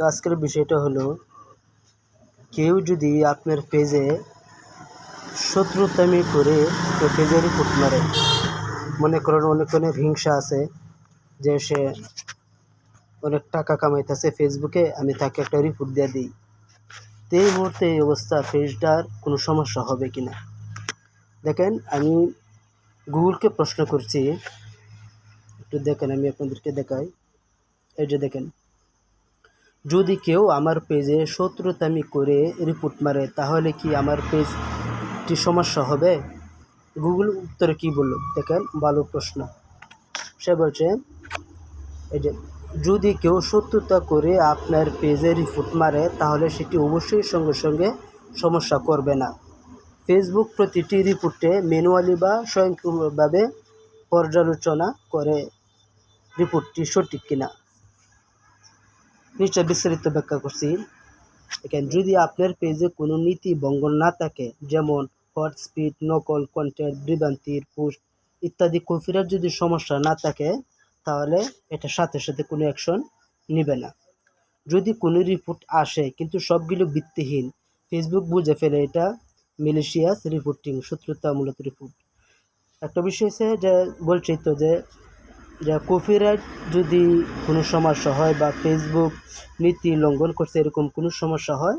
আজকের বিষয়টা হলো, কেউ যদি আপনার পেজে শত্রুতামি করে পেজে রিপোর্ট মারে, মনে করেন অনেক হিংসা আছে যে সে অনেক টাকা কামাইতেছে ফেসবুকে, আমি তাকে একটা রিপোর্ট দিয়ে দিই। তো এই মুহূর্তে এই অবস্থা, পেজটার কোনো সমস্যা হবে কিনা দেখেন। আমি গুগলকে প্রশ্ন করছি, একটু দেখেন, আমি আপনাদেরকে দেখাই। এই যে দেখেন, যদি কেউ আমার পেজে শত্রুতামি করে রিপোর্ট মারে তাহলে কি আমার পেজটি সমস্যা হবে? গুগল উত্তরে কি বলল দেখেন, ভালো প্রশ্ন। সে বলছে, এই যে, যদি কেউ শত্রুতা করে আপনার পেজে রিপোর্ট মারে তাহলে সেটি অবশ্যই সঙ্গে সঙ্গে সমস্যা করবে না। ফেসবুক প্রতিটি রিপোর্টে ম্যানুয়ালি বা স্বয়ংক্রিয়ভাবে পর্যালোচনা করে রিপোর্টটি সঠিক কিনা। নিশ্চয় বিস্তারিত ব্যাখ্যা করছি। দেখেন, যদি আপনার পেজে কোনো নীতি ভঙ্গ না থাকে, যেমন হট স্পিড, নকল কন্টেন্ট, বিভ্রান্তির পোস্ট ইত্যাদি, কপিরাইট যদি সমস্যা না থাকে তাহলে এটা সাথে সাথে কোনো অ্যাকশন নেবে না। যদি কোনো রিপোর্ট আসে কিন্তু সবগুলো ভিত্তিহীন, ফেসবুক বুঝে ফেলে এটা ম্যালিশিয়াস রিপোর্টিং, শত্রুতামূলক রিপোর্ট। একটা বিষয় হচ্ছে যে বলছি তো যে কপিরাইট যদি কোনো সমস্যা হয় বা ফেসবুক নীতি লঙ্ঘন করছে এরকম কোনো সমস্যা হয়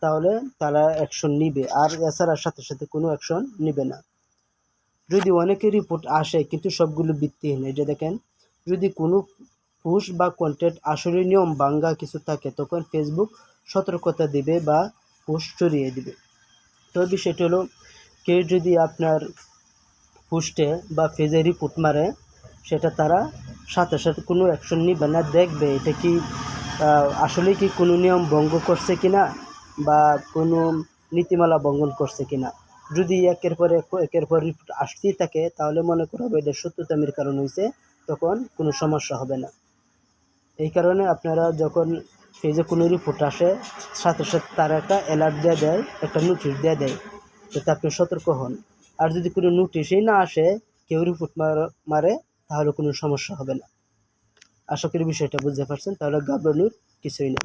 তাহলে তারা অ্যাকশন নিবে, আর এছাড়া সাথে সাথে কোনো অ্যাকশন নেবে না। যদি অনেকের রিপোর্ট আসে কিন্তু সবগুলো ভিত্তিহীন, এই যে দেখেন, যদি কোনো পোস্ট বা কন্টেন্ট আসলে নিয়ম ভাঙ্গা কিছু থাকে তখন ফেসবুক সতর্কতা দিবে বা পোস্ট সরিয়ে দিবে। তো বিষয়টি হলো, কেউ যদি আপনার পোস্টে বা পেজে রিপোর্ট মারে সেটা তারা সাথে সাথে কোনো অ্যাকশন নিবে না, দেখবে এটা কি আসলে কি কোনো নিয়ম ভঙ্গ করছে কিনা বা কোনো নীতিমালা ভঙ্গন করছে কিনা। যদি একের পর রিপোর্ট আসতেই থাকে তাহলে মনে করা হবে এটা শত্রুতামির কারণ হয়েছে, তখন কোনো সমস্যা হবে না। এই কারণে আপনারা যখন পেজে কোনো রিপোর্ট আসে সাথে সাথে তারা একটা অ্যালার্ট দিয়ে দেয়, একটা নোটিশ দিয়ে দেয়, যাতে আপনি সতর্ক হন। আর যদি কোনো নোটিশই না আসে, কেউ রিপোর্ট মারে তাহলে কোনো সমস্যা হবে না। আশা করি বিষয়টা বুঝতে পারছেন, তাহলে ঘাবড়ানোর কিছুই নেই।